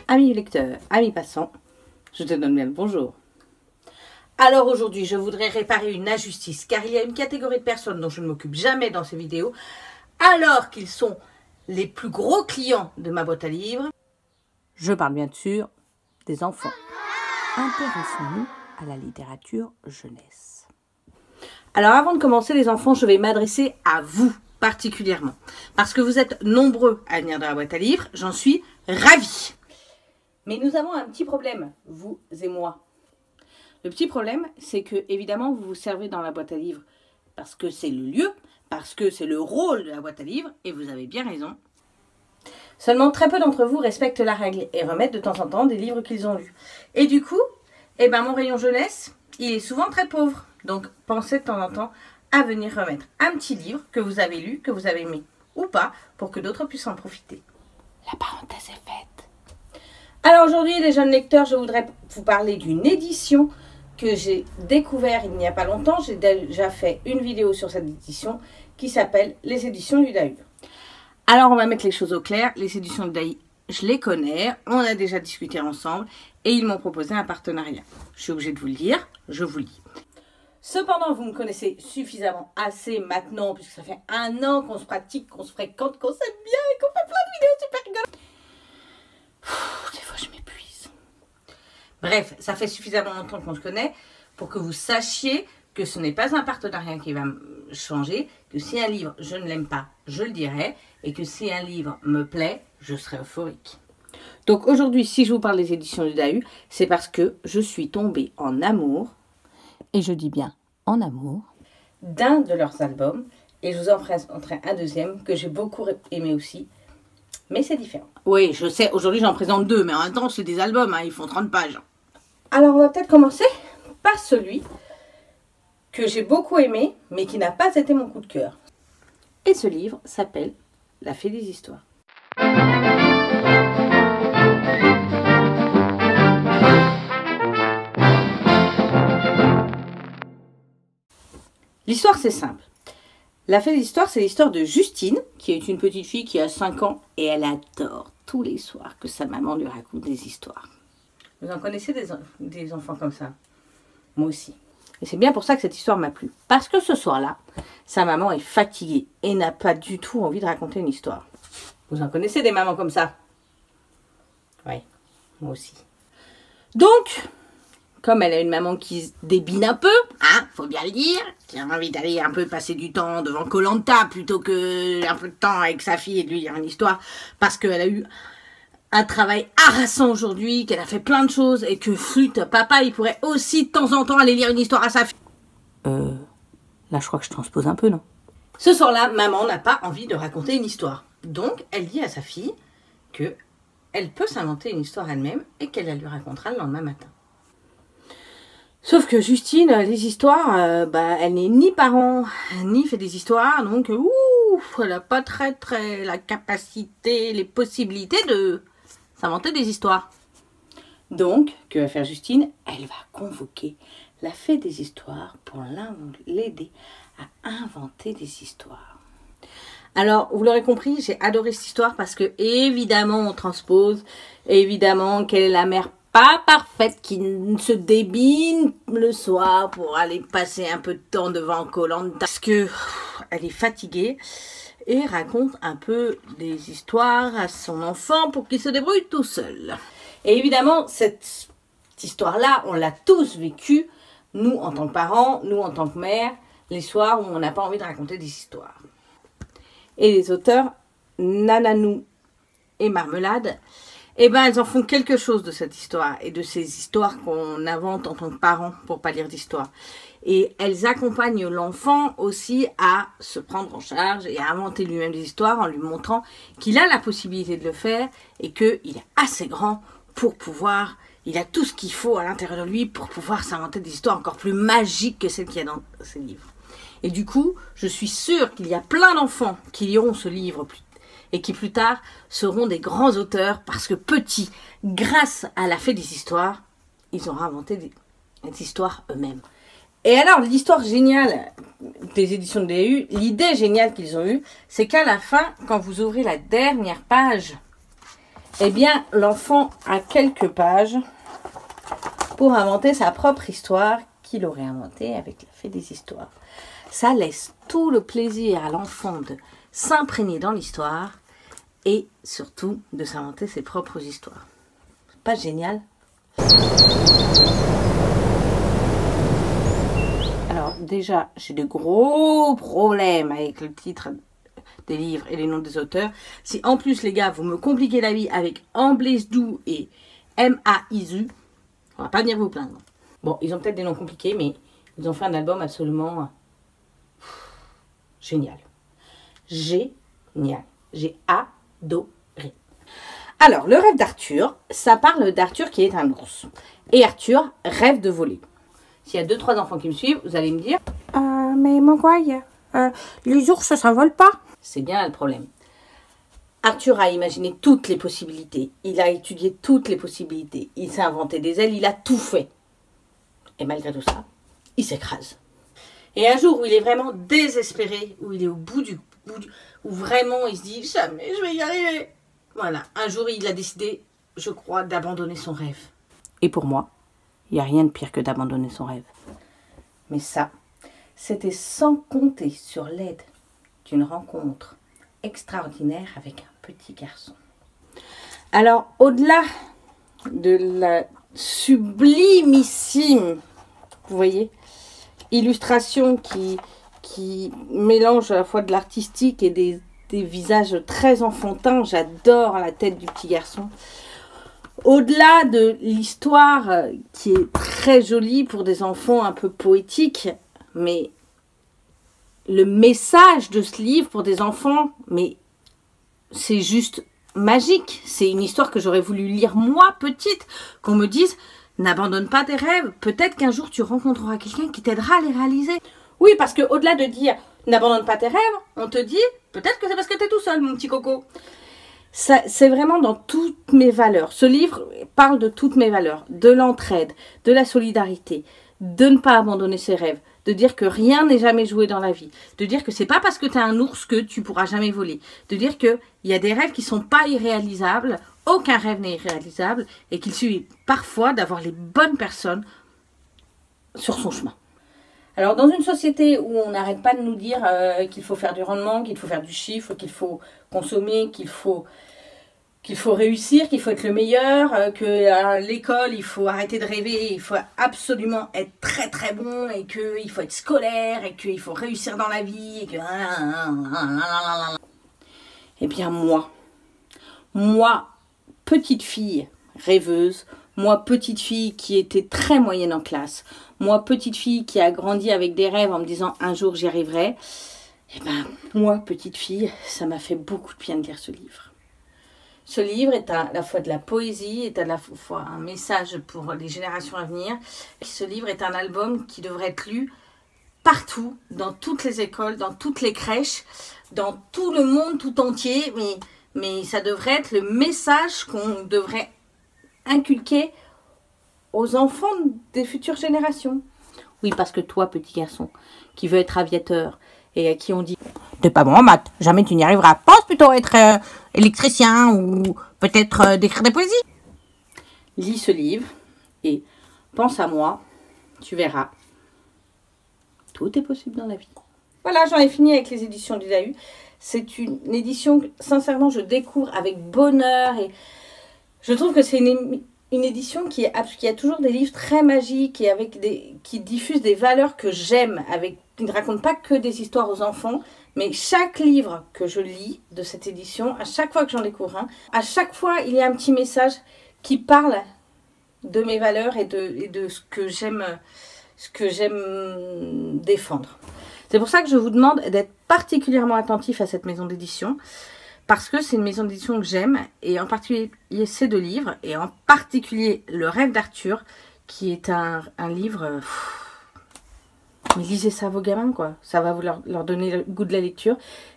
Amis lecteurs, amis passants, je te donne bien le bonjour. Alors aujourd'hui, je voudrais réparer une injustice, car il y a une catégorie de personnes dont je ne m'occupe jamais dans ces vidéos, alors qu'ils sont les plus gros clients de ma boîte à livres. Je parle bien sûr des enfants. Intéressons-nous à la littérature jeunesse. Alors avant de commencer les enfants, je vais m'adresser à vous particulièrement, parce que vous êtes nombreux à venir dans la boîte à livres, j'en suis ravie. Mais nous avons un petit problème, vous et moi. Le petit problème, c'est que, évidemment, vous vous servez dans la boîte à livres parce que c'est le lieu, parce que c'est le rôle de la boîte à livres, et vous avez bien raison. Seulement, très peu d'entre vous respectent la règle et remettent de temps en temps des livres qu'ils ont lus. Et du coup, mon rayon jeunesse, il est souvent très pauvre. Donc, pensez de temps en temps à venir remettre un petit livre que vous avez lu, que vous avez aimé, ou pas, pour que d'autres puissent en profiter. La parenthèse est faite. Alors aujourd'hui, les jeunes lecteurs, je voudrais vous parler d'une édition que j'ai découverte il n'y a pas longtemps. J'ai déjà fait une vidéo sur cette édition qui s'appelle Les éditions du Dahu. Alors on va mettre les choses au clair. Les éditions du Dahu, je les connais, on a déjà discuté ensemble et ils m'ont proposé un partenariat. Je suis obligée de vous le dire, je vous le dis. Cependant, vous me connaissez suffisamment assez maintenant, puisque ça fait 1 an qu'on se pratique, qu'on se fréquente, qu'on s'aime bien et qu'on fait plein de vidéos super rigolantes. Des fois, je m'épuise. Bref, ça fait suffisamment longtemps qu'on se connaît pour que vous sachiez que ce n'est pas un partenariat qui va changer, que si un livre, je ne l'aime pas, je le dirai, et que si un livre me plaît, je serai euphorique. Donc aujourd'hui, si je vous parle des éditions du Dahu, c'est parce que je suis tombée en amour, et je dis bien en amour, d'un de leurs albums, et je vous en présenterai un deuxième que j'ai beaucoup aimé aussi, mais c'est différent. Oui, je sais, aujourd'hui j'en présente 2, mais en même temps c'est des albums, hein, ils font 30 pages. Alors on va peut-être commencer par celui que j'ai beaucoup aimé, mais qui n'a pas été mon coup de cœur. Et ce livre s'appelle La Fée des Histoires. L'histoire c'est simple. La Fée des Histoires, c'est l'histoire de Justine, qui est une petite fille qui a 5 ans et elle adore tous les soirs que sa maman lui raconte des histoires. Vous en connaissez des enfants comme ça? Moi aussi. Et c'est bien pour ça que cette histoire m'a plu. Parce que ce soir-là, sa maman est fatiguée et n'a pas du tout envie de raconter une histoire. Vous en connaissez des mamans comme ça? Oui, moi aussi. Donc, comme elle a une maman qui se débine un peu, hein, faut bien le dire, qui a envie d'aller un peu passer du temps devant Koh-Lanta plutôt que un peu de temps avec sa fille et de lui lire une histoire, parce qu'elle a eu un travail harassant aujourd'hui, qu'elle a fait plein de choses et que flûte, papa, il pourrait aussi de temps en temps aller lire une histoire à sa fille. Là je crois que je transpose un peu, non? Ce soir-là, maman n'a pas envie de raconter une histoire. Donc elle dit à sa fille que elle peut s'inventer une histoire elle-même et qu'elle la lui racontera le lendemain matin. Sauf que Justine, les histoires, elle n'est ni parent, ni fait des histoires, donc elle n'a pas très la capacité, les possibilités de s'inventer des histoires. Donc, que va faire Justine? Elle va convoquer la Fée des Histoires pour l'aider à inventer des histoires. Alors, vous l'aurez compris, j'ai adoré cette histoire parce que, évidemment, on transpose, évidemment, quelle est la mère pas parfaite qui se débine le soir pour aller passer un peu de temps devant Koh-Lanta parce que elle est fatiguée et raconte un peu des histoires à son enfant pour qu'il se débrouille tout seul. Et évidemment, cette histoire-là, on l'a tous vécue, nous en tant que parents, nous en tant que mères, les soirs où on n'a pas envie de raconter des histoires. Et les auteurs, Nananou et Marmelade, elles en font quelque chose de cette histoire et de ces histoires qu'on invente en tant que parents pour pas lire d'histoire. Et elles accompagnent l'enfant aussi à se prendre en charge et à inventer lui-même des histoires en lui montrant qu'il a la possibilité de le faire et qu'il est assez grand pour pouvoir, il a tout ce qu'il faut à l'intérieur de lui pour pouvoir s'inventer des histoires encore plus magiques que celles qu'il y a dans ces livres. Et du coup, je suis sûre qu'il y a plein d'enfants qui liront ce livre et qui plus tard seront des grands auteurs parce que petits, grâce à la Fée des Histoires, ils auront inventé des histoires eux-mêmes. Et alors, l'histoire géniale des éditions de DAU, l'idée géniale qu'ils ont eue, c'est qu'à la fin, quand vous ouvrez la dernière page, eh bien, l'enfant a quelques pages pour inventer sa propre histoire qu'il aurait inventée avec la fée des histoires. Ça laisse tout le plaisir à l'enfant de s'imprégner dans l'histoire et surtout de s'inventer ses propres histoires. C'est pas génial? Alors déjà, j'ai de gros problèmes avec le titre des livres et les noms des auteurs. Si en plus les gars, vous me compliquez la vie avec Amblaise-Doux et M.A.I.Z.U, on va pas venir vous plaindre. Bon, ils ont peut-être des noms compliqués, mais ils ont fait un album absolument génial. Génial. J'ai adoré. Alors, le rêve d'Arthur, ça parle d'Arthur qui est un ours. Et Arthur rêve de voler. S'il y a 2-3 enfants qui me suivent, vous allez me dire mais Mogwai, les ours, ça vole pas. C'est bien là le problème. Arthur a imaginé toutes les possibilités. Il a étudié toutes les possibilités. Il s'est inventé des ailes, il a tout fait. Et malgré tout ça, il s'écrase. Et un jour où il est vraiment désespéré, où il est au bout du où vraiment il se dit jamais je vais y arriver. Voilà, un jour il a décidé, je crois, d'abandonner son rêve. Et pour moi, il n'y a rien de pire que d'abandonner son rêve. Mais ça, c'était sans compter sur l'aide d'une rencontre extraordinaire avec un petit garçon. Alors, au-delà de la sublimissime, vous voyez, illustration qui mélange à la fois de l'artistique et des visages très enfantins, j'adore la tête du petit garçon. Au-delà de l'histoire qui est très jolie pour des enfants un peu poétiques, mais le message de ce livre pour des enfants, mais c'est juste magique. C'est une histoire que j'aurais voulu lire moi, petite, qu'on me dise « N'abandonne pas tes rêves, peut-être qu'un jour tu rencontreras quelqu'un qui t'aidera à les réaliser. » Oui, parce qu'au-delà de dire « N'abandonne pas tes rêves », on te dit « Peut-être que c'est parce que tu es tout seul, mon petit coco. » C'est vraiment dans toutes mes valeurs. Ce livre parle de toutes mes valeurs, de l'entraide, de la solidarité, de ne pas abandonner ses rêves, de dire que rien n'est jamais joué dans la vie, de dire que c'est pas parce que tu es un ours que tu pourras jamais voler, de dire qu'il y a des rêves qui sont pas irréalisables, aucun rêve n'est irréalisable et qu'il suffit parfois d'avoir les bonnes personnes sur son chemin. Alors, dans une société où on n'arrête pas de nous dire qu'il faut faire du rendement, qu'il faut faire du chiffre, qu'il faut consommer, qu'il faut réussir, qu'il faut être le meilleur, que à l'école, il faut arrêter de rêver, il faut absolument être très très bon, et qu'il faut être scolaire, et qu'il faut réussir dans la vie, et que... Eh bien, moi, petite fille rêveuse, moi, petite fille qui était très moyenne en classe, moi, petite fille qui a grandi avec des rêves en me disant un jour j'y arriverai, eh ben, moi, petite fille, ça m'a fait beaucoup de bien de lire ce livre. Ce livre est à la fois de la poésie, est à la fois un message pour les générations à venir. Et ce livre est un album qui devrait être lu partout, dans toutes les écoles, dans toutes les crèches, dans tout le monde tout entier, mais ça devrait être le message qu'on devrait inculquer aux enfants des futures générations. Oui, parce que toi, petit garçon, qui veut être aviateur et à qui on dit « T'es pas bon en maths, jamais tu n'y arriveras, pense plutôt à être électricien ou peut-être d'écrire des poésies. » Lis ce livre et pense à moi, tu verras. Tout est possible dans la vie. Voilà, j'en ai fini avec les éditions du DAU. C'est une édition que, sincèrement, je découvre avec bonheur et je trouve que c'est une édition qui a toujours des livres très magiques et qui diffusent des valeurs que j'aime, qui ne racontent pas que des histoires aux enfants, mais chaque livre que je lis de cette édition, à chaque fois que j'en découvre un, à chaque fois il y a un petit message qui parle de mes valeurs et de ce que j'aime défendre. C'est pour ça que je vous demande d'être particulièrement attentif à cette maison d'édition, parce que c'est une maison d'édition que j'aime, et en particulier ces deux livres, et en particulier Le Rêve d'Arthur, qui est un livre... mais lisez ça à vos gamins, quoi. Ça va leur donner le goût de la lecture,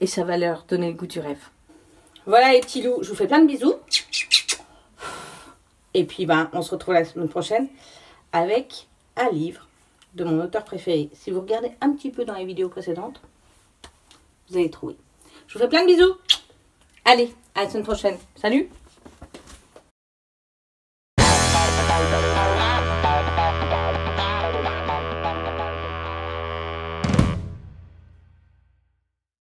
et ça va leur donner le goût du rêve. Voilà les petits loups, je vous fais plein de bisous. Et puis, on se retrouve la semaine prochaine avec un livre de mon auteur préféré. Si vous regardez un petit peu dans les vidéos précédentes, vous allez trouver. Je vous fais plein de bisous. Allez, à la semaine prochaine. Salut!